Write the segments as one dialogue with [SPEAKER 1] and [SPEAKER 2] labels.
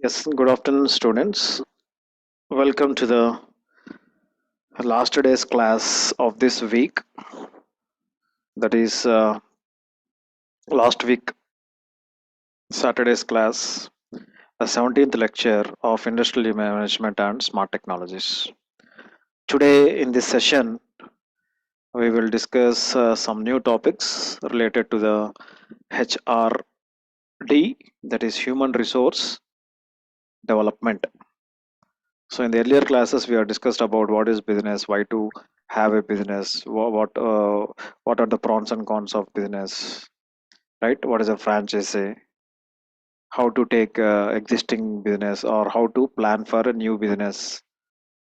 [SPEAKER 1] Yes, good afternoon, students. Welcome to the last day's class of this week. That is last week, Saturday's class, the 17th lecture of Industrial Management and Smart Technologies. Today, in this session, we will discuss some new topics related to the HRD, that is Human Resource Development. So in the earlier classes, we have discussed about what is business, why to have a business, what are the pros and cons of business, right? What is a franchise, how to take existing business or how to plan for a new business.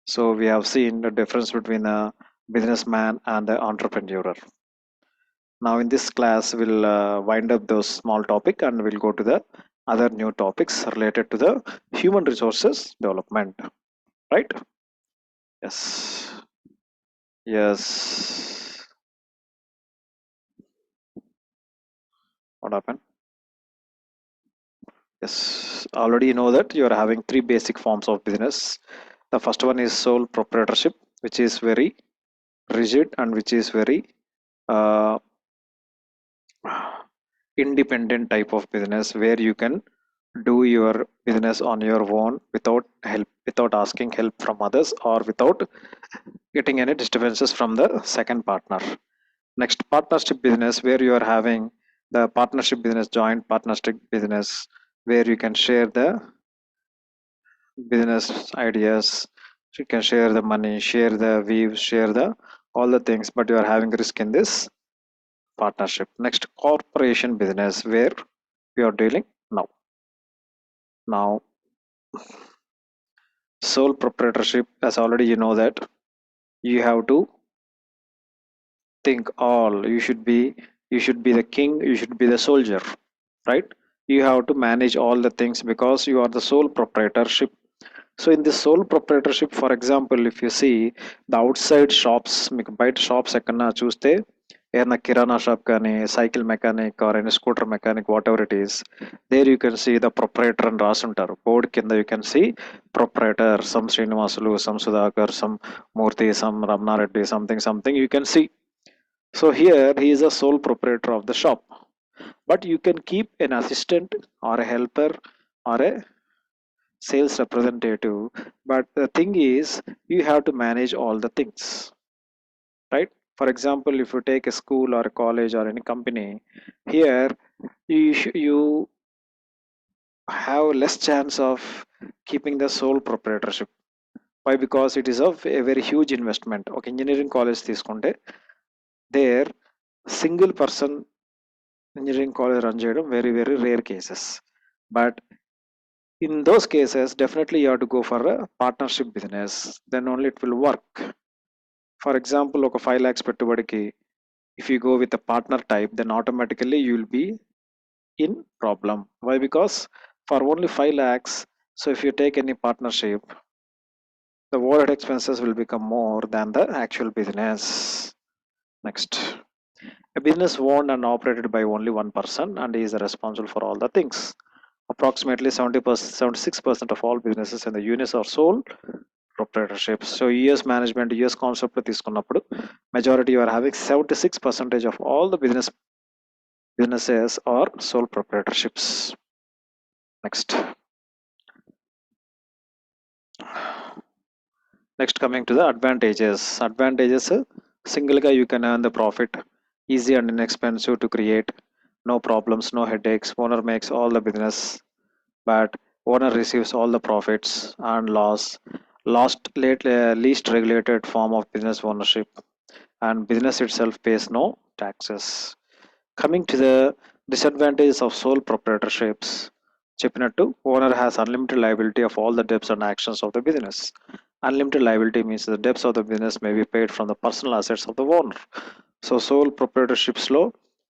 [SPEAKER 1] So we have seen the difference between a businessman and the entrepreneur. Now in this class, we'll wind up those small topic and we'll go to the other new topics related to the human resources development, right? Yes. Yes. What happened? Yes. Already you know that you are having three basic forms of business. The first one is sole proprietorship, which is very rigid and which is very uh, independent type of business where you can do your business on your own without help, without asking help from others or without getting any disturbances from the second partner. Next, partnership business, where you are having the partnership business, joint partnership business, where you can share the business ideas, you can share the money, share the views, share the all the things, but you are having risk in this partnership. Next, corporation business, where we are dealing now. Now, sole proprietorship, as already you know that you have to think all. You should be the king. You should be the soldier, right? You have to manage all the things because you are the sole proprietorship. So in this sole proprietorship, for example, if you see the outside shops, మీకు బయట shops ఎక్కడన్నా చూస్తే ఏదైనా కిరాణా shop కానీ cycle mechanic or any scooter mechanic whatever it is there you can see the proprietor అని రాసుంటారు board కింద you can see proprietor some Srinivasulu some Sudhakar some Murthy some Ramana Reddy something something you can see. So here he is a sole proprietor of the shop, but you can keep an assistant or a helper or a sales representative. But the thing is, you have to manage all the things, right? For example, if you take a school or a college or any company, here you have less chance of keeping the sole proprietorship. Why? Because it is a very huge investment. Okay, engineering college తీసుకుంటే there single person engineering college run చేయడం very rare cases, but in those cases definitely you have to go for a partnership business, then only it will work. For example, ఒక 5 lakhs పెట్టుబడికి if you go with a partner type, then automatically you will be in problem. Why? Because for only 5 lakhs, so if you take any partnership, the overhead expenses will become more than the actual business. Next, a business owned and operated by only one person and he is responsible for all the things. Approximately 70%, 76% of all businesses in the US are sole proprietorships. So US management, US concept తీసుకున్నప్పుడు majority you are having 76% of all the businesses are sole proprietorships. Next. Next, coming to the advantages. Advantages, single guy you can earn the profit, easy and inexpensive to create, no problems, no headaches, owner makes all the business, but owner receives all the profits and least regulated form of business ownership, and business itself pays no taxes. Coming to the disadvantages of sole proprietorships, చెప్పినట్టు owner has unlimited liability of all the debts and actions of the business. Unlimited liability means the debts of the business may be paid from the personal assets of the owner. So sole ప్రొప్రైటర్షిప్స్లో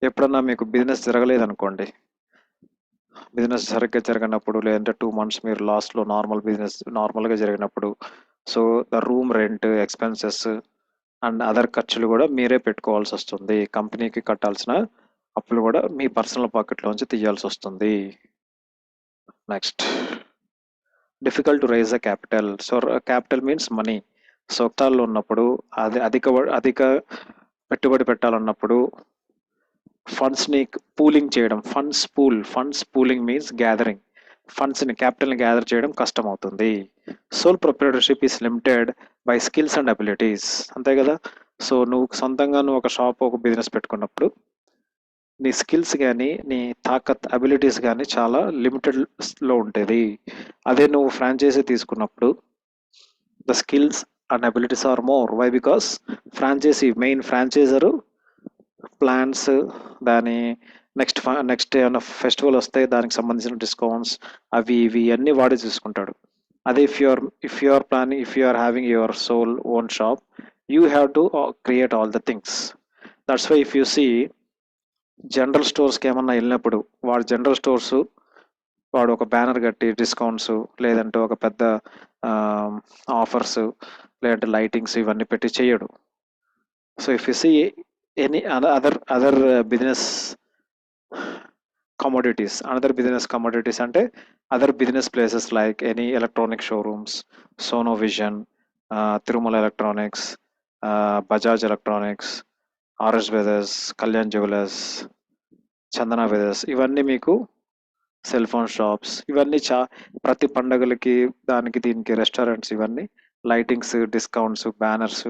[SPEAKER 1] ఎప్పుడన్నా మీకు business జరగలేదనుకోండి, business సరిగ్గా జరగనప్పుడు లేదంటే 2 months మీరు లాస్ట్లో నార్మల్గా జరిగినప్పుడు, so the room rent expenses and other ఖర్చులు కూడా మీరే పెట్టుకోవాల్సి వస్తుంది. కంపెనీకి కట్టాల్సిన అప్పులు కూడా మీ పర్సనల్ పాకెట్లోంచి తీయాల్సి వస్తుంది. Next, difficult to raise the capital. So capital means money. So కష్టాల్లో ఉన్నప్పుడు అది అధిక పెట్టుబడి పెట్టాలన్నప్పుడు ఫండ్స్ ని పూలింగ్ చేయడం, funds pooling means gathering, funds ని క్యాపిటల్ ని గ్యాదర్ చేయడం కష్టం అవుతుంది. Sole proprietorship is limited by skills and abilities. అంతే కదా. సో నువ్వు సొంతంగా నువ్వు ఒక షాప్ ఒక బిజినెస్ పెట్టుకున్నప్పుడు నీ స్కిల్స్ కానీ నీ తాకత్ అబిలిటీస్ కానీ చాలా లిమిటెడ్ లో ఉంటుంది. అదే నువ్వు ఫ్రాంచైజీ తీసుకున్నప్పుడు the skills and abilities are more. Why? Because main franchiser plans, దాని నెక్స్ట్ ఏమైనా ఫెస్టివల్ వస్తే దానికి సంబంధించిన డిస్కౌంట్స్ అవి ఇవి అన్ని వాడే చూసుకుంటాడు. అదే if you are planning, if you are having your sole own shop, you have to create all the things. That's why if you see general స్టోర్స్కి ఏమన్నా వెళ్ళినప్పుడు వాడు ఒక బ్యానర్ కట్టి డిస్కౌంట్స్ లేదంటే ఒక పెద్ద ఆఫర్స్ లేదంటే లైటింగ్స్ ఇవన్నీ పెట్టి చేయడు. So if you see any other business commodities అంటే other business places like any electronic showrooms, Sonovision, Tirumala electronics, Bajaj electronics, RS brothers, Kalyan jewellers, Chandana brothers, ఇవన్నీ మీకు సెల్ ఫోన్ షాప్స్, ఇవన్నీ ప్రతి పండగలకి దానికి దీనికి రెస్టారెంట్స్, ఇవన్నీ lightings, discounts, banners,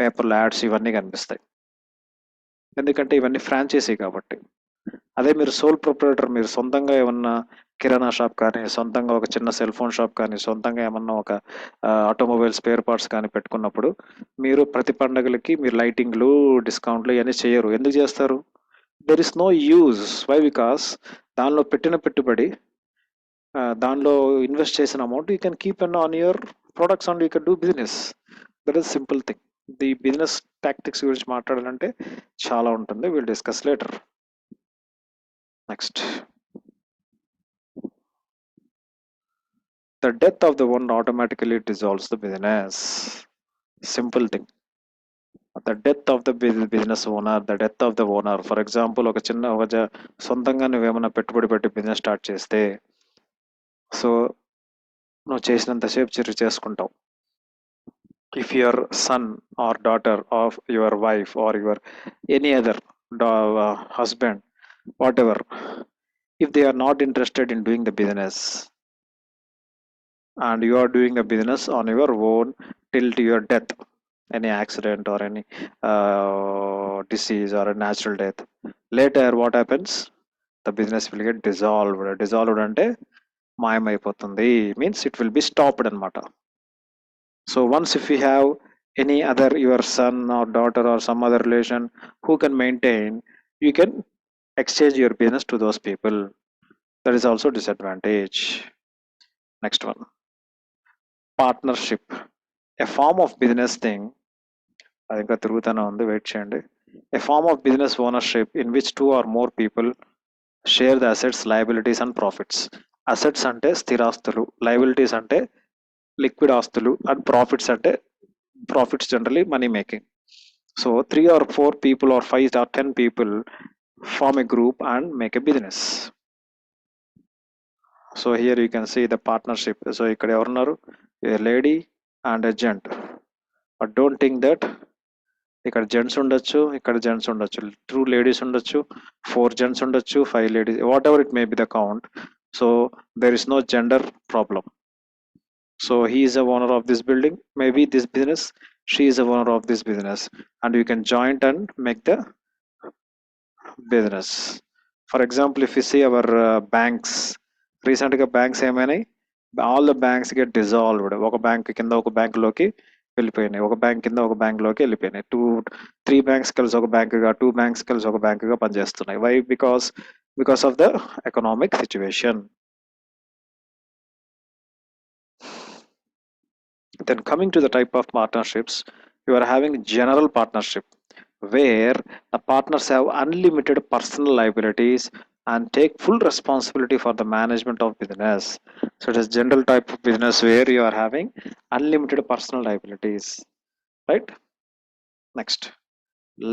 [SPEAKER 1] paper ads ఇవన్నీ కనిపిస్తాయి. ఎందుకంటే ఇవన్నీ ఫ్రాంచైజీ కాబట్టి. అదే మీరు సోల్ ప్రొప్రైటర్, మీరు సొంతంగా ఏమన్నా కిరాణా షాప్ కానీ, సొంతంగా ఒక చిన్న సెల్ ఫోన్ షాప్ కానీ, సొంతంగా ఏమన్నా ఒక ఆటోమొబైల్ స్పేర్ పార్ట్స్ కానీ పెట్టుకున్నప్పుడు మీరు ప్రతి పండగలకి మీరు లైటింగ్లు, డిస్కౌంట్లు ఇవన్నీ చేయరు. ఎందుకు చేస్తారు? There is no use. Why? Because దానిలో పెట్టిన పెట్టుబడి, దానిలో ఇన్వెస్ట్ చేసిన amount you can keep on your products and you can do business. That is simple thing. The business tactics గురించి మాట్లాడాలంటే చాలా ఉంటుంది. Will discuss later. Next, the death of the one automatically dissolves the business. Simple thing. The death of the business owner, the death of the owner. For example, సొంతంగా నువ్వేమైనా పెట్టుబడి పెట్టి business start చేస్తే, so నువ్వు చేసినంతసేపు చేసుకుంటావు. If your son or daughter of your wife or your any other husband, what ever, if they are not interested in doing the business and you are doing a business on your own till to your death, any accident or any disease or a natural death, later what happens? The business will get dissolved అంటే మాయమైపోతుంది, means it will be stopped అనమాట. So once if you have any other, your son or daughter or some other relation who can maintain, you can exchange your business to those people. That is also disadvantage. Next one, partnership, a form of business thing. అది ఇంకా తిరుగుతూనే ఉంది, wait చేయండి. A form of business ownership in which two or more people share the assets, liabilities and profits. Assets అంటే స్థిరాస్తులు, liabilities అంటే liquid ఆస్తులు, and profits generally money making. So 3 or 4 people or 5 or 10 people form a group and make a business. So here you can see the partnership. So ఇక్కడ ఎవరున్నారు? A lady and a gent. But don't think that ఇక్కడ gents ఉండొచ్చు, ఇక్కడ gents ఉండొచ్చు, 2 ladies ఉండొచ్చు, 4 gents ఉండొచ్చు, 5 ladies, what ever it may be the count. So there is no gender problem. So he is a owner of this building, maybe this business, she is a owner of this business, and you can join and make the business. For example, if you see our banks, రీసెంట్గా banks ఏమైనాయి? All the banks get dissolved. ఒక bank కింద ఒక బ్యాంకులోకి వెళ్ళిపోయినాయి, ఒక bank కింద ఒక బ్యాంకులోకి వెళ్ళిపోయినాయి. 3 బ్యాంక్స్ కలిసి ఒక బ్యాంకుగా, 2 బ్యాంక్స్ కలిసి ఒక బ్యాంకుగా పనిచేస్తున్నాయి. Why? Because of the economic situation. Then coming to the type of partnerships, you are having general partnership where the partners have unlimited personal liabilities and take full responsibility for the management of business. So it is general type of business where you are having unlimited personal liabilities, right? Next,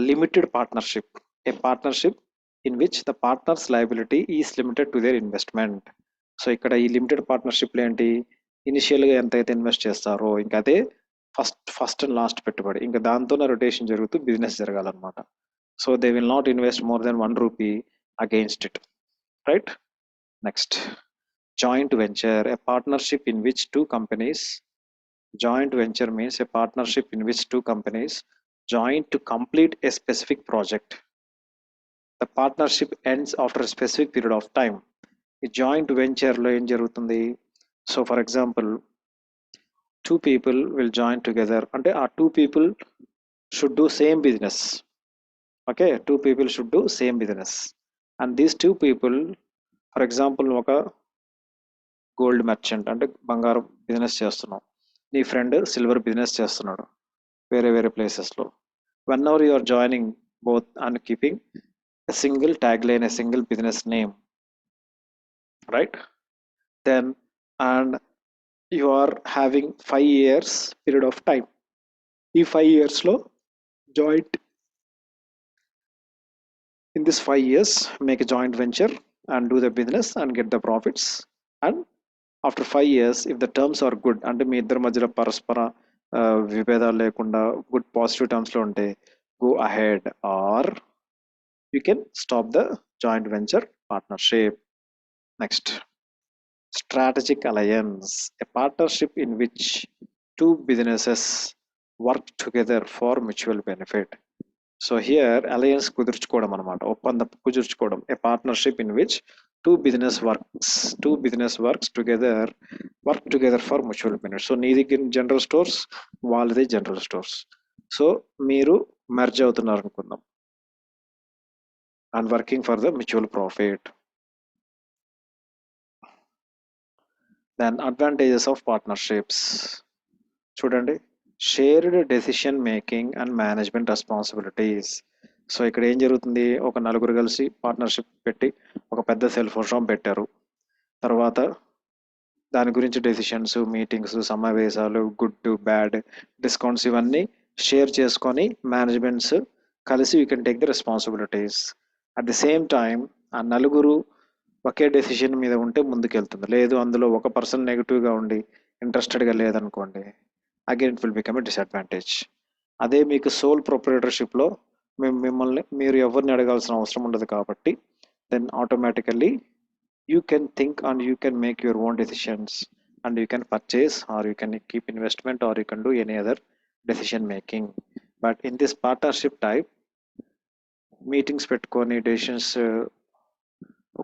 [SPEAKER 1] limited partnership, a partnership in which the partner's liability is limited to their investment. So ఇక్కడ ఈ limited partnership ఏంటి? ఇనిషియల్గా ఎంతైతే invest చేస్తారో ఇంకా అదే first and last పెట్టుబడి, ఇంకా దాంతోనే రొటేషన్ జరుగుతూ బిజినెస్ జరగాలన్నమాట. So they will not invest more than 1 rupee against it, right? Next, joint venture, a partnership in which two companies joint venture means a partnership in which two companies join to complete a specific project. The partnership ends after a specific period of time. ఈ joint వెంచర్లో ఏం జరుగుతుంది? So for example, two people will join together, అంటే ఆ two people should do same business. Okay, two people should do same business. And these two people, for example ఒక gold merchant అంటే బంగారం business చేస్తున్నాం, నీ ఫ్రెండ్ సిల్వర్ బిజినెస్ చేస్తున్నాడు వేరే వేరే ప్లేసెస్లో. Whenever you are joining both and keeping a single tagline, a single business name, right? Then, and you are having 5 years period of time. ఈ 5 years లో joint, in this 5 years make a joint venture and do the business and get the profits. And after 5 years, if the terms are good, అంటే మీ ఇద్దరి మధ్యలో పరస్పర విభేదాలు లేకుండా good positive terms లో ఉంటే, go ahead, or you can stop the joint venture partnership. Next, strategic alliance, a partnership in which two businesses work together for mutual benefit. So here alliance కుదుర్చుకోవడం అనమాట, ఒప్పందం కుదుర్చుకోవడం. A partnership in which two business works together, work together for mutual benefit. So నీది general stores, వాళ్ళది general stores, so మీరు merge అవుతున్నారు అనుకుందాం, and working for the mutual profit. Then advantages of partnerships, చూడండి, shared decision making and management responsibilities. So ఇక్కడ ఏం జరుగుతుంది, ఒక నలుగురు కలిసి పార్ట్నర్షిప్ పెట్టి ఒక పెద్ద సెల్ ఫోన్ షాప్ పెట్టారు. తర్వాత దాని గురించి డెసిషన్స్, మీటింగ్స్, సమావేశాలు, గుడ్ బ్యాడ్ డిస్కౌంట్స్ ఇవన్నీ షేర్ చేసుకొని మేనేజ్మెంట్స్ కలిసి you can take the responsibilities. At the same time ఆ నలుగురు ఒకే డెసిషన్ మీద ఉంటే ముందుకెళ్తుంది. లేదు అందులో ఒక పర్సన్ నెగిటివ్గా ఉండి ఇంట్రెస్టెడ్గా లేదనుకోండి, again it will become a disadvantage. అదే మీకు సోల్ ప్రొప్రైటర్షిప్లో మీరు ఎవరిని అడగాల్సిన అవసరం ఉండదు కాబట్టి, then automatically you can think and you can make your own decisions, and you can purchase or you can keep investment or you can do any other decision making. But in this partnership type, meetings పెట్టుకొని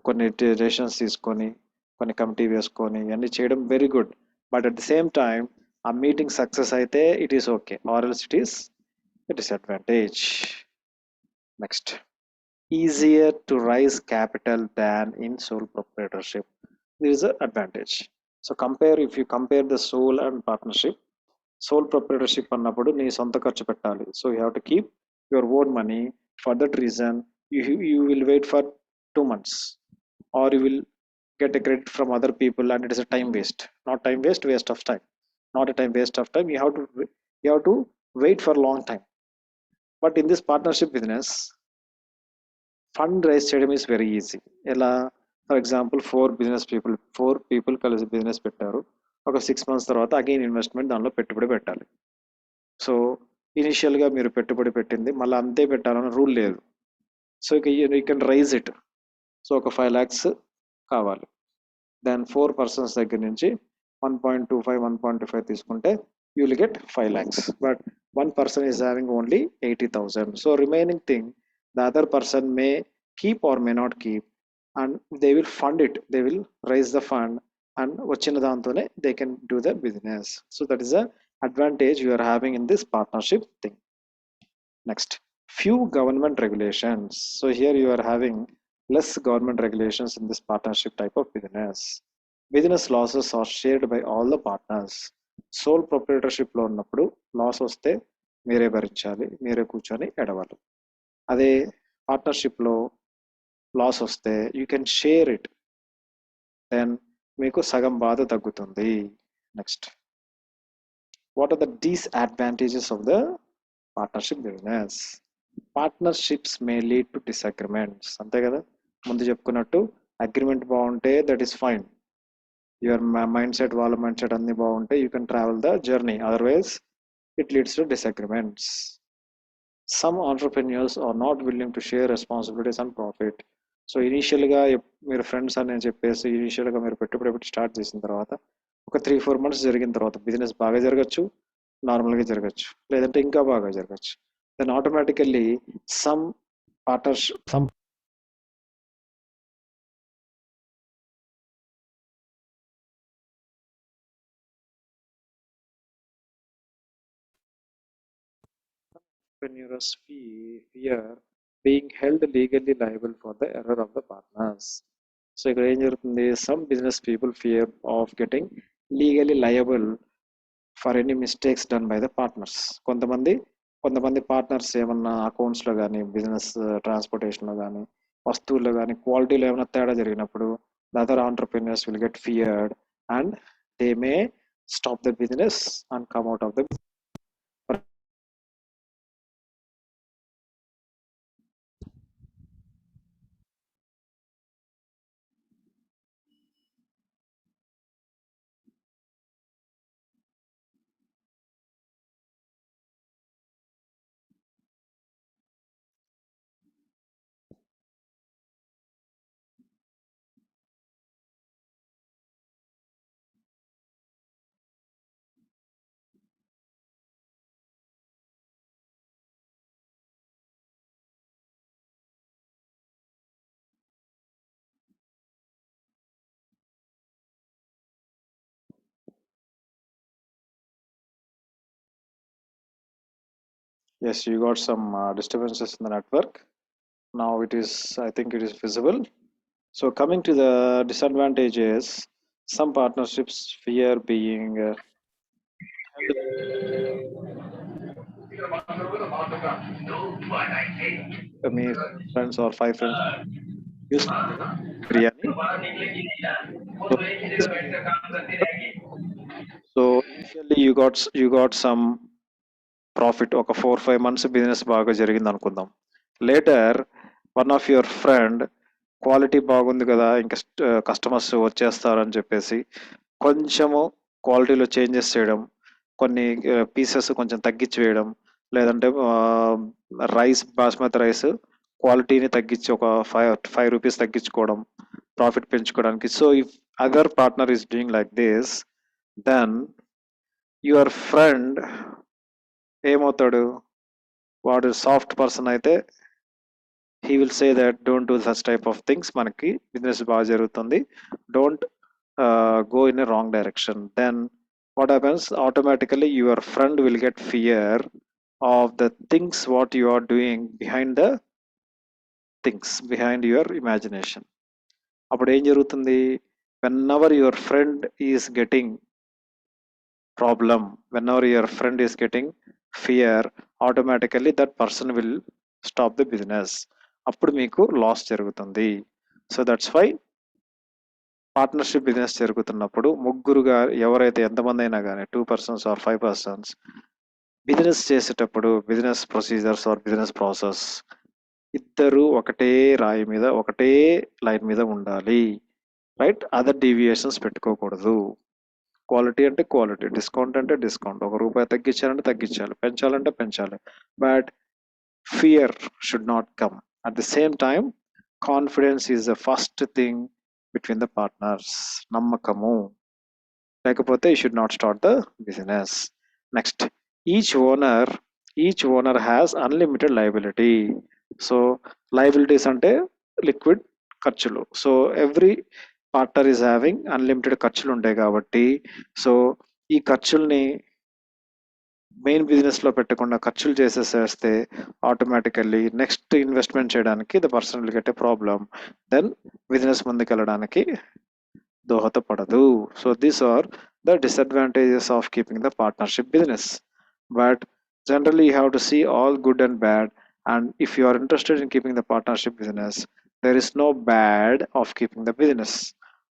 [SPEAKER 1] కొన్ని decisions తీసుకొని కొన్ని committee వేసుకొని ఇవన్నీ చేయడం very good. But at the same time ఆ meeting success అయితే it is okay, or else it is a disadvantage. Next, easier to raise capital than in sole proprietorship. There is an advantage. So if you compare the sole and partnership, sole proprietorship అన్నప్పుడు నీ సొంత ఖర్చు పెట్టాలి. So you have to keep your own money. For that reason, you will wait for 2 months, or you will get a credit from other people, and it is a time waste. Not time waste, waste of time. Not a time waste of time. You have to wait for a long time. But in this partnership business, fund rise చేయడం is very easy. ఎలా? For example four people కలిసి business పెట్టారు. ఒక 6 months తర్వాత again investment దానిలో పెట్టుబడి పెట్టాలి. So ఇనిషియల్గా మీరు పెట్టుబడి పెట్టింది మళ్ళీ అంతే పెట్టాలని రూల్ లేదు. సో ఇక you can raise it. So ఒక 5 lakhs కావాలి. దెన్ 4 persons దగ్గర నుంచి 1.25 1.25 తీసుకుంటే you will get 5 lakhs. But 1 person is having only 80,000. So remaining thing, the other person may keep or may not keep, and they will fund it, they will raise the fund, and వచ్చిన దాంతోనే they can do the business. So that is the advantage you are having in this partnership thing. Next, few government regulations. So here you are having less government regulations in this partnership type of business. Business losses are shared by all the partners. Sole ప్రొప్రైటర్షిప్లో ఉన్నప్పుడు loss వస్తే మీరే భరించాలి, మీరే కూర్చొని ఎడవాలి. అదే పార్ట్నర్షిప్లో లాస్ వస్తే you can share it, then మీకు సగం బాధ తగ్గుతుంది. Next, what are the disadvantages of the partnership business? Partnerships may lead to disagreements. అంతే కదా, ముందు చెప్పుకున్నట్టు అగ్రిమెంట్ బాగుంటే that is fine, your mindset, వాళ్ళ mindset అన్ని బాగుంటే you can travel the journey. Otherwise, it leads to disagreements. Some entrepreneurs are not willing to share responsibilities and profit. So ఇనీషియల్గా మీరు ఫ్రెండ్స్ అని చెప్పేసి ఇనీషియల్గా మీరు పెట్టుబడి స్టార్ట్ చేసిన తర్వాత ఒక 3-4 months జరిగిన తర్వాత బిజినెస్ బాగా జరగచ్చు, నార్మల్గా జరగచ్చు, లేదంటే ఇంకా బాగా జరగచ్చు. Then automatically some partnership some entrepreneurs fear being held legally liable for the error of the partners. So ఇక్కడ ఏం జరుగుతుంది, some business people fear of getting legally liable for any mistakes done by the partners. కొంతమంది partners ఏమన్నా అకౌంట్స్లో కానీ, business ట్రాన్స్పోర్టేషన్లో కానీ, వస్తువుల్లో కానీ క్వాలిటీలో ఏమైనా తేడా జరిగినప్పుడు the other entrepreneurs will get feared and they may stop the business and come out of the. Yes, you got some disturbances in the network. Now I think it is visible. So coming to the disadvantages, some partnerships fear being held me friends or 5 friends used to play biryani. So this biryani is over. So initially you got some profit, ఒక 4-5 months business బాగా జరిగింది అనుకుందాం. Later one of your friend quality బాగుంది కదా, ఇంకా customers వచ్చేస్తారని చెప్పేసి కొంచెము క్వాలిటీలో చేంజెస్ చేయడం, కొన్ని పీసెస్ కొంచెం తగ్గించి వేయడం, లేదంటే రైస్, బాస్మతి రైస్ క్వాలిటీని తగ్గించి ఒక 5 రూపీస్ తగ్గించుకోవడం ప్రాఫిట్ పెంచుకోవడానికి. So if other partner is doing like this, then your friend ఏమవుతాడు, వాడు సాఫ్ట్ పర్సన్ అయితే he will say that don't do such type of things, మనకి బిజినెస్ బాగా జరుగుతుంది, don't go in a wrong direction. Then what happens, automatically your friend will get fear of the things what you are doing behind the things, behind your imagination. అప్పుడు ఏం జరుగుతుంది, whenever your friend is getting problem, whenever your friend is getting fear, automatically that person will stop the business. అప్పుడు మీకు loss జరుగుతుంది. So that's why partnership business జరుగుతున్నప్పుడు ముగ్గురుగా ఎవరైతే ఎంతమంది అయినా కానీ 2 persons ఆర్ 5 persons బిజినెస్ చేసేటప్పుడు business procedures or business process ఇద్దరు ఒకటే రాయి మీద ఒకటే లైన్ మీద ఉండాలి, రైట్? అదర్ డీవియేషన్స్ పెట్టుకోకూడదు. క్వాలిటీ అంటే క్వాలిటీ, డిస్కౌంట్ అంటే డిస్కౌంట్, ₹1 తగ్గించాలంటే తగ్గించాలి, పెంచాలంటే పెంచాలి, but fear should not come. At the same time confidence is the first thing between the partners. నమ్మకము లేకపోతే you should not start the business. Next, each owner each owner has unlimited liability. So liabilities అంటే liquid ఖర్చులు. So every partner is having unlimited ఖర్చులు ఉంటాయి కాబట్టి, so ఈ ఖర్చుల్ని main business లో పెట్టకుండా ఖర్చులు చేసేసేస్తే ఆటోమేటికల్లీ నెక్స్ట్ ఇన్వెస్ట్మెంట్ చేయడానికి the person will get a problem, then business ముందుకెళ్ళడానికి దోహదపడదు. So these are the disadvantages of keeping the partnership business. But generally you have to see all good and bad, and if you are interested in keeping the partnership business, there is no bad of keeping the business.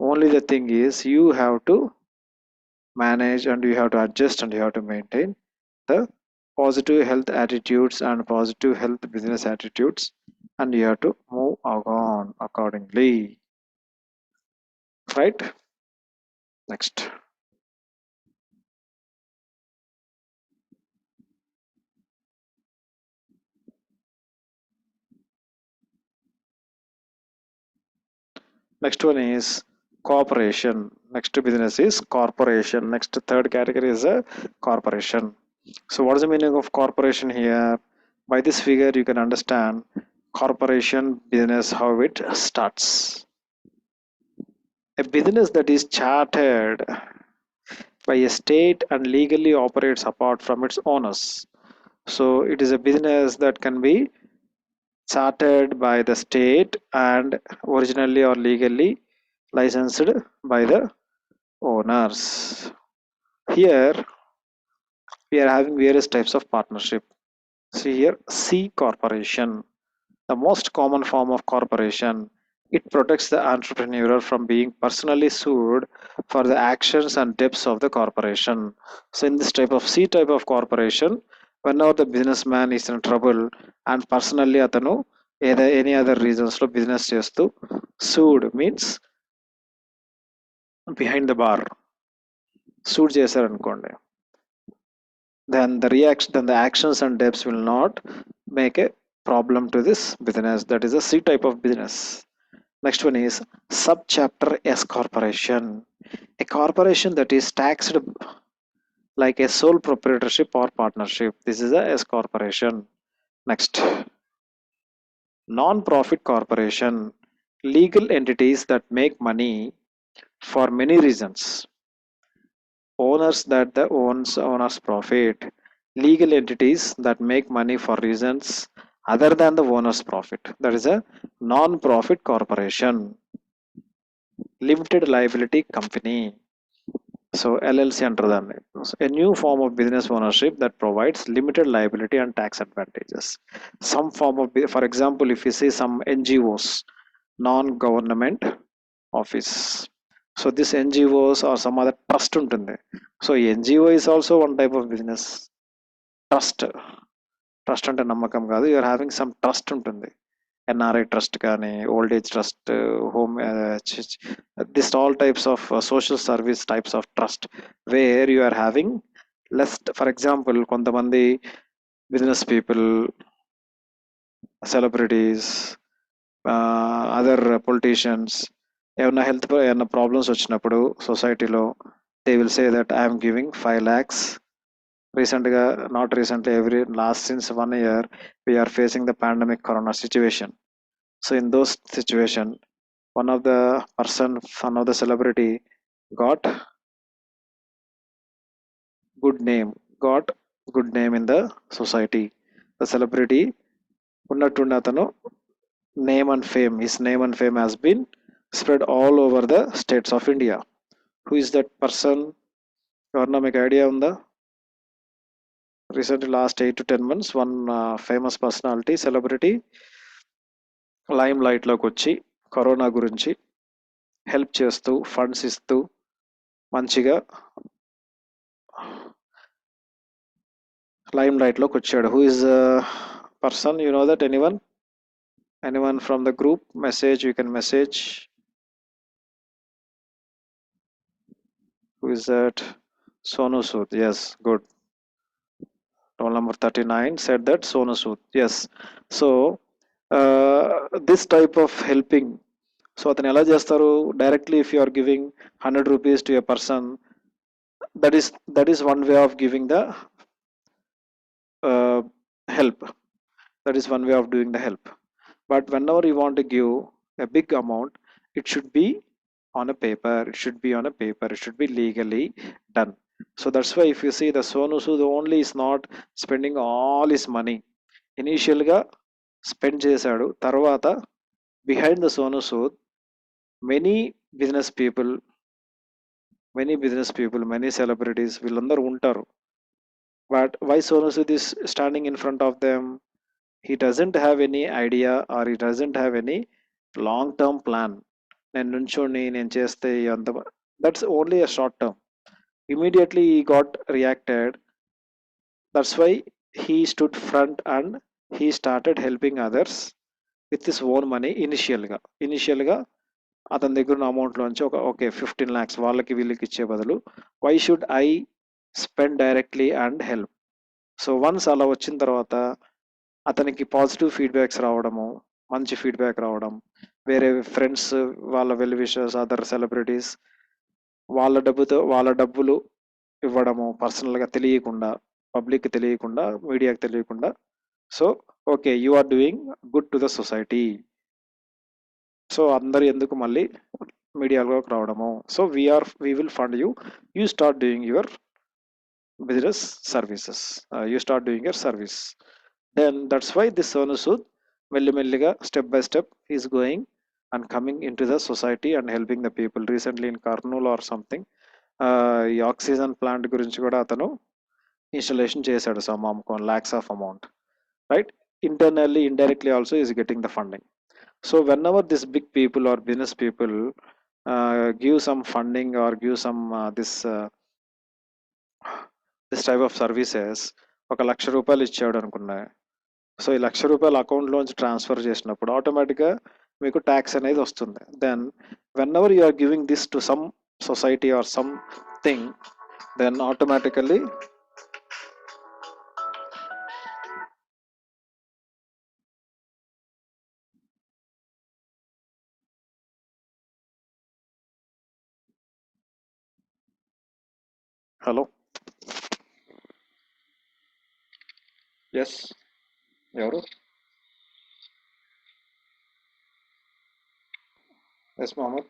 [SPEAKER 1] Only the thing is you have to manage and you have to adjust and you have to maintain the positive health attitudes and positive health business attitudes, and you have to move on accordingly, right? Next. Next one is corporation. Next business is corporation. Next third category is a corporation. So what is the meaning of corporation here? By this figure you can understand corporation business how it starts. A business that is chartered by a state and legally operates apart from its owners. So it is a business that can be chartered by the state and originally or legally licensed by the owners. Here we are having various types of partnership. See here, C corporation, the most common form of corporation. It protects the entrepreneur from being personally sued for the actions and debts of the corporation. So in this type of C type of corporation, whenever the businessman is in trouble and personally atanu either any other reasons లో business చేస్తూ sued means behind the bar sued చేశారనుకోండి, then the actions and debts will not make a problem to this business. That is a C type of business. Next one is subchapter S corporation, a corporation that is taxed like a sole proprietorship or partnership. This is a S corporation. Next, non-profit corporation, legal entities that make money for many reasons. Owners that the owners profit, legal entities that make money for reasons other than the owner's profit. That is a non-profit corporation. Limited liability company. So LLC under them. A new form of business ownership that provides limited liability and tax advantages. Some form of, for example, if you see some NGOs, non-government office. So this NGOs or some other trust ఉంటుంది. So NGO is also one type of business. Trust అంటే నమ్మకం కాదు, you are having some trust ఉంటుంది. NRI trust కానీ old age trust, home, this all types of social service types of trust where you are having less. For example కొంతమంది business people, celebrities, other politicians ఏమైనా ఏమైనా problems వచ్చినప్పుడు సొసైటీలో they will say that I'm giving 5 lakhs. Recentగా, not recently, every last since 1 year we are facing the pandemic corona situation. So in those situation, one of the person, one of the celebrity got got good name in the society. The celebrity ఉన్నట్టుండి అతను his name and fame has been spread all over the states of India. Who is that person? ఎవరన్నా మీకు idea ఉందా? Recently last 8 to 10 months one famous personality, celebrity lime light లోకి వచ్చి corona గురించి help చేస్తూ funds ఇస్తూ మంచిగా lime light లోకి వచ్చాడు. Who is person? You know that? Anyone from the group? Message, you can message. Who is that? Sonu Sood. Yes, good. Roll number 39 said that Sonu Sood. Yes. So this type of helping, so అతను ఎలా చేస్తారు? Directly if you are giving 100 rupees to a person, that is one way of giving the help. That is one way of doing the help. But whenever you want to give a big amount, it should be on a paper, it should be on a paper, it should be legally done. So that's why if you see the Sonu Sood only is not spending all his money. Initial ga spend చేశాడు, తర్వాత behind the Sonu Sood many business people, many celebrities వీళ్ళందరూ ఉంటారు. But why Sonu Sood is standing in front of them? He doesn't have any idea or he doesn't have any long term plan. నేను నుంచోని నేను చేస్తే అంత, that's only a short term. Immediately he got reacted. That's why he stood front and he started helping others with his own money initial గా అతని దగ్గర ఉన్న అమౌంట్లోంచి okay 15 lakhs వాళ్ళకి వీళ్ళకి ఇచ్చే బదులు why should I spend directly and help. So once అలా వచ్చిన తర్వాత అతనికి పాజిటివ్ ఫీడ్బ్యాక్స్ రావడము, మంచి ఫీడ్బ్యాక్ రావడం, వేరే ఫ్రెండ్స్, వాళ్ళ వెల్ విషర్స్, అదర్ సెలబ్రిటీస్ వాళ్ళ డబ్బులు ఇవ్వడము పర్సనల్గా తెలియకుండా, పబ్లిక్ తెలియకుండా, మీడియాకి తెలియకుండా. So okay you are doing good to the society. So అందరు ఎందుకు మళ్ళీ మీడియాలోకి రావడము. So we will fund you, you start doing your business services, you start doing your service. Then that's why this Sonu Sood మెల్లిమెల్లిగా step by step is going and coming into the society and helping the people. Recently in Karnool or something, ఈ oxygen plant గురించి కూడా అతను installation చేశాడు, some lakhs of amount, right? Internally, indirectly also is getting the funding. So whenever this big people or business people give some funding or give some this type of services, ఒక 1,00,000 రూపాయలు ఇచ్చాడు అనుకున్నా. So ఈ 1,00,000 రూపాయలు అకౌంట్లోంచి transfer చేసినప్పుడు ఆటోమేటిక్గా మీకు tax అనేది వస్తుంది. Then whenever you are giving this to some society or something, then automatically hello yes ఎవరు yes Mohammed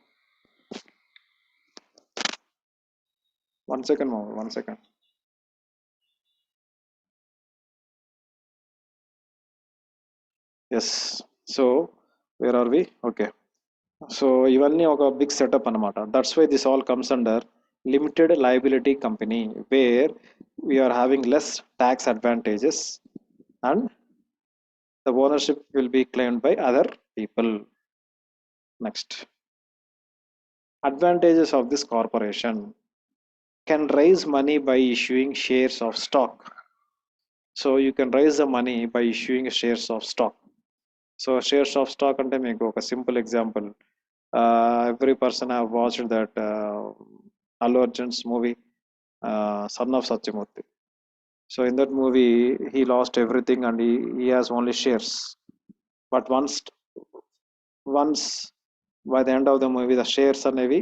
[SPEAKER 1] 1 second Mohammed 1 second. Yes so where are we okay. So ఇవన్నీ ఒక బిగ్ సెటప్ అనమాట. That's why this all comes under limited liability company, where we are having less tax advantages and the ownership will be claimed by other people. Next, advantages of this corporation: can raise money by issuing shares of stock. So you can raise the money by issuing shares of stock. So shares of stock ante meeku oka simple example, every person have watched that Allu Arjun's movie, Son of Satyamurthy. So in that movie he lost everything and he has only shares. But once by the end of the movie the shares అనేవి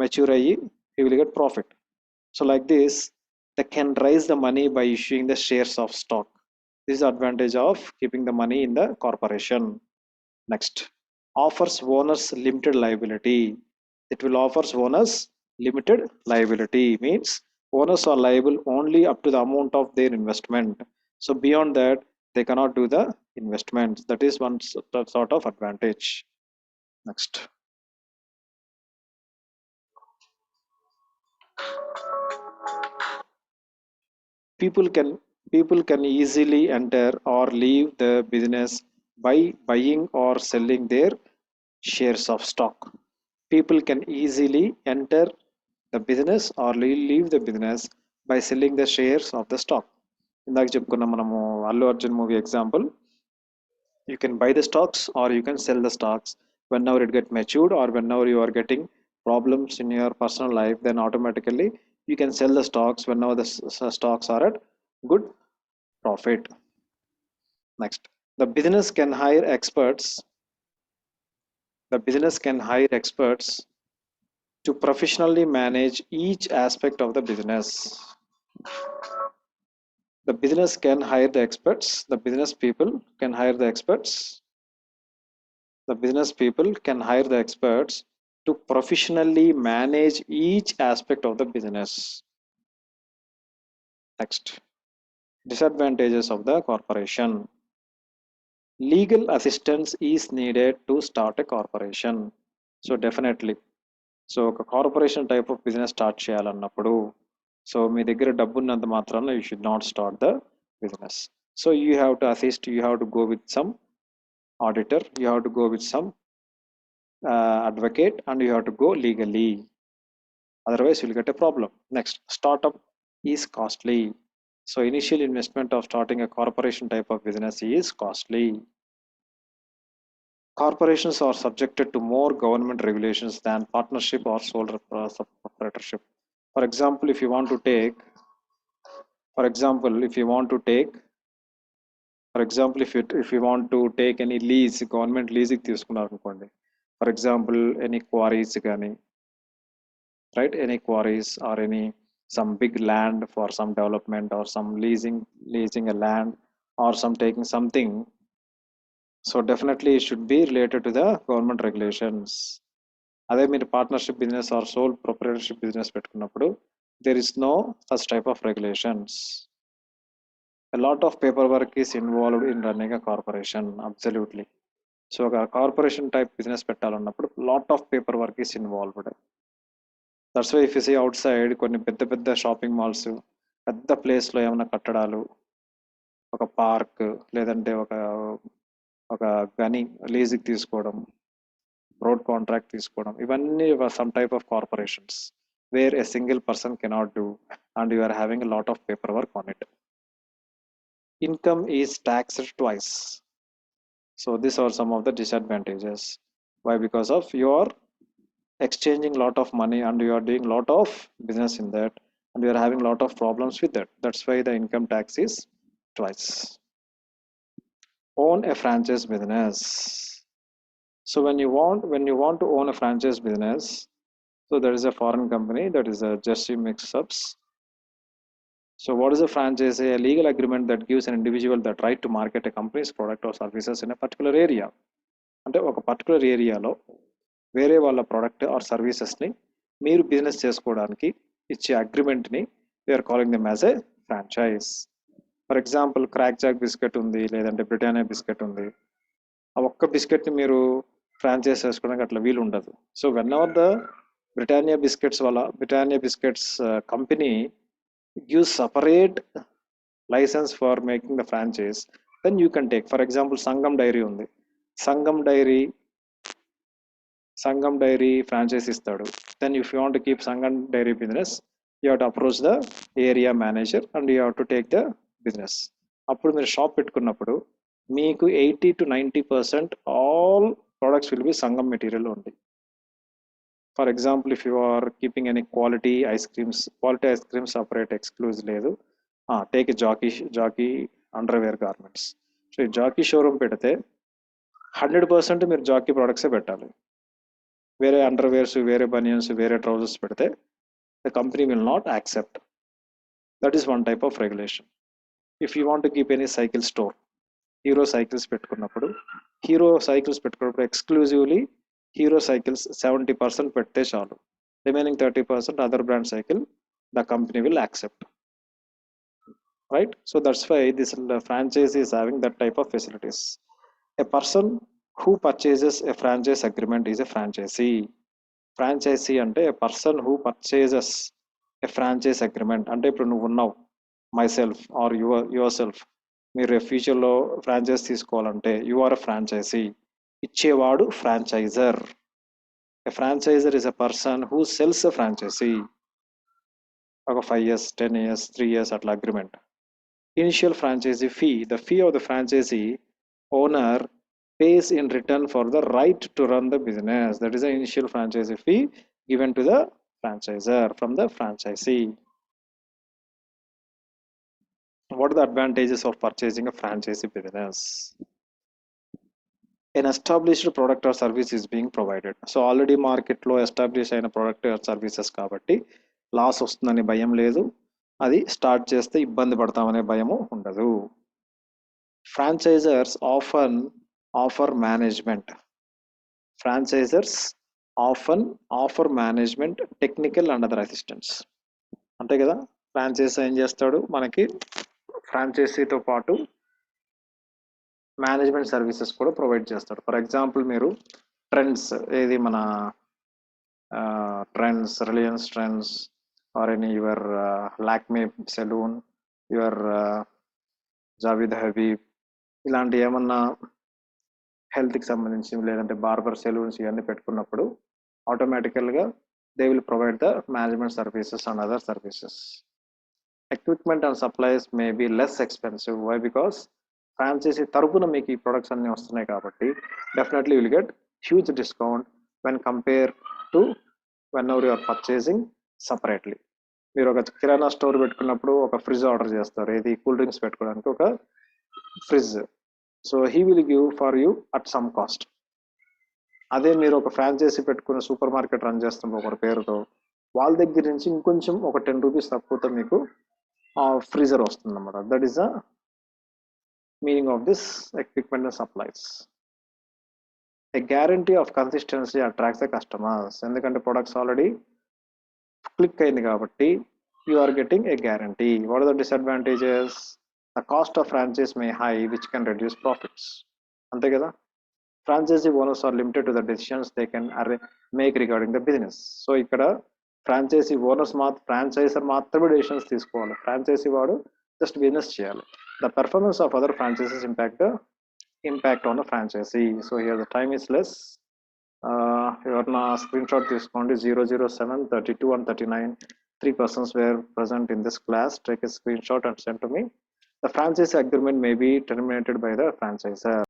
[SPEAKER 1] mature అయ్యి he will get profit. So like this they can raise the money by issuing the shares of stock. This is the advantage of keeping the money in the corporation. Next, offers owners limited liability. It will offers owners limited liability, means owners are liable only up to the amount of their investment. So beyond that they cannot do the investments. That is one sort of advantage. Next, people can people can easily enter or leave the business by buying or selling their shares of stock. People can easily enter the business or leave the business by selling the shares of the stock. ఇందాక చెప్పుకున్నాం మనము Allu Arjun movie example. You can buy the stocks or you can sell the stocks whenever it get matured, or whenever you are getting problems in your personal life, then automatically you can sell the stocks whenever the stocks are at good profit. Next, the business can hire experts. The business can hire experts to professionally manage each aspect of the business. The business can hire the experts. The business people can hire the experts. The business people can hire the experts to professionally manage each aspect of the business. Next, disadvantages of the corporation. Legal assistance is needed to start a corporation. So definitely, so ఒక corporation type of business start చేయాలన్నప్పుడు, so మీ దగ్గర డబ్బు ఉన్నంత మాత్రాన you should not start the business. So you have to assist, you have to go with some auditor, you have to go with some advocate, and you have to go legally, otherwise you'll get a problem. Next, startup is costly. So initial investment of starting a corporation type of business is costly. Corporations are subjected to more government regulations than partnership or sole proprietorship. For example, if you want to take, for example, if you want to take, for example, if you want to take any lease, government lease తీసుకున్నారు అనుకోండి. For example, any quarries కానీ, right? Any quarries or any some big land for some development or some leasing a land or some taking something. So definitely it should be related to the government regulations. అదే మీరు partnership business or sole proprietorship business పెట్టుకున్నప్పుడు there is no such type of regulations. A lot of paperwork is involved in running a corporation, absolutely. So ఒక corporation type business పెట్టాలన్నప్పుడు lot of paperwork is involved. That's why if you see outside కొన్ని పెద్ద పెద్ద shopping malls, పెద్ద ప్లేస్లో ఏమైనా కట్టడాలు, ఒక పార్క్ లేదంటే ఒక ఒక గని లీజుకి తీసుకోవడం, రోడ్ కాంట్రాక్ట్ తీసుకోవడం, ఇవన్నీ some type of corporations where a single person cannot do and you are having a lot of paper work on it. Income is taxed twice. So these are some of the disadvantages. Why? Because of you are exchanging lot of money and you are doing lot of business in that and you are having lot of problems with that. That's why the income tax is twice. Own a franchise business. So when you want to own a franchise business, so there is a foreign company that is a Jersey Mix-ups. So what is a franchise? A legal agreement that gives an individual the right to market a company's product or services in a particular area. అంటే ఒక particular ఏరియాలో వేరే వాళ్ళ product or సర్వీసెస్ని మీరు business చేసుకోవడానికి ఇచ్చే అగ్రిమెంట్ని we are calling them as a franchise. For example Krackjack biscuit ఉంది, లేదంటే బ్రిటానియా బిస్కెట్ ఉంది. ఆ ఒక్క బిస్కెట్ని మీరు ఫ్రాంచైజ్ చేసుకోవడానికి అట్లా వీలు ఉండదు. So when ever the Britannia biscuits company gives separate license for making the franchise, then you can take. For example, Sangam Dairy ఉంది, Sangam Dairy franchise istadu. Then if you want to keep Sangam Dairy business, you have to approach the area manager and you have to take the business. అప్పుడు మీరు shop పెట్టుకున్నప్పుడు మీకు 80 to 90% all products will be Sangam material only. For example, if you are keeping any quality ice creams separate exclusive లేదు. Take a jockey underwear garments. So ఈ Jackie showroom పెడితే 100% మీరు Jackie ప్రొడక్ట్సే పెట్టాలి. వేరే అండర్వేర్స్, వేరే banians, వేరే trousers పెడితే the company will not accept. That is one type of regulation. If you want to keep any cycle store, Hero cycles పెట్టుకున్నప్పుడు exclusively Hero cycles 70% పెడితే చాలు. Remaining 30% other brand cycle the company will accept. Right? So that's why this franchise is having that type of facilities. A person who purchases a franchise agreement is a franchisee. Franchisee అంటే a person who purchases a franchise agreement. అంటే ఇప్పుడు నువ్వు ఉన్నావు, myself or yourself, మీరు ఫ్యూచర్లో franchise తీసుకోవాలంటే you are a franchise. ఇచ్చేవాడు franchiser. A franchiser is a person who sells a franchisee. ఒక 5 years 10 years 3 years అట్లా అగ్రిమెంట్. Initial franchisee fee, the fee of the franchisee owner pays in return for the right to run the business. That is the initial franchisee fee given to the franchisor from the franchisee. What are the advantages of purchasing a franchisee business? An established product or service is being provided. So already market లో establish అయిన product or services కాబట్టి loss వస్తుందనే భయం లేదు, అది start చేస్తే ఇబ్బంది పడతామనే భయము ఉండదు. Franchisors often offer management. Franchisors often offer management, technical and other assistance. అంతే కదా, ఫ్రాంచైజ్ ఏం చేస్తాడు, మనకి ఫ్రాంచైజీతో పాటు మేనేజ్మెంట్ సర్వీసెస్ కూడా ప్రొవైడ్ చేస్తాడు. ఫర్ ఎగ్జాంపుల్ మీరు ట్రెండ్స్, ఏది మన Trends, Reliance Trends or any your Lakme salon, your Javed Habib, ఇలాంటి ఏమన్నా హెల్త్కి సంబంధించి లేదంటే బార్బర్ సెలూన్స్ ఇవన్నీ పెట్టుకున్నప్పుడు ఆటోమేటికల్గా they will provide the management services and other services. Equipment and supplies may be less expensive. Why? Because ఫ్రాంచైజీ తరపున మీకు ఈ ప్రొడక్ట్స్ అన్నీ వస్తున్నాయి కాబట్టి definitely will get huge discount when compare to when ever you are purchasing separately. మీరు ఒక కిరాణా store పెట్టుకున్నప్పుడు ఒక ఫ్రిడ్జ్ ఆర్డర్ చేస్తారు, ఏది కూల్ డ్రింక్స్ పెట్టుకోవడానికి ఒక fridge. So he will give for you at some cost. అదే మీరు ఒక ఫ్రాంచైజీ పెట్టుకుని సూపర్ మార్కెట్ రన్ చేస్తున్న ఒకరి పేరుతో వాళ్ళ దగ్గర నుంచి ఇంకొంచెం ఒక 10 రూపీస్ తక్కువతో మీకు ఫ్రీజర్ వస్తుంది అన్నమాట. That is the meaning of this equipment and supplies. A guarantee of consistency attracts the customers. ఎందుకంటే ప్రొడక్ట్స్ ఆల్రెడీ క్లిక్ అయింది కాబట్టి you are getting a guarantee. What are the disadvantages? The cost of franchise may high which can reduce profits. అంతే కదా. Franchisee owners are limited to the decisions they can make regarding the business. So ఇక్కడ franchise owners franchiser మాత్రమే decisions తీసుకోవాలి, franchise వాడు just business చేయాలి. The performance of other franchises impact on the franchisee. So here the time is less. ఎవరన్నా screen shot తీసుకోండి. 007, 32 and 39 3 persons were present in this class. Take a screenshot and send to me. The franchise agreement may be terminated by the franchisor.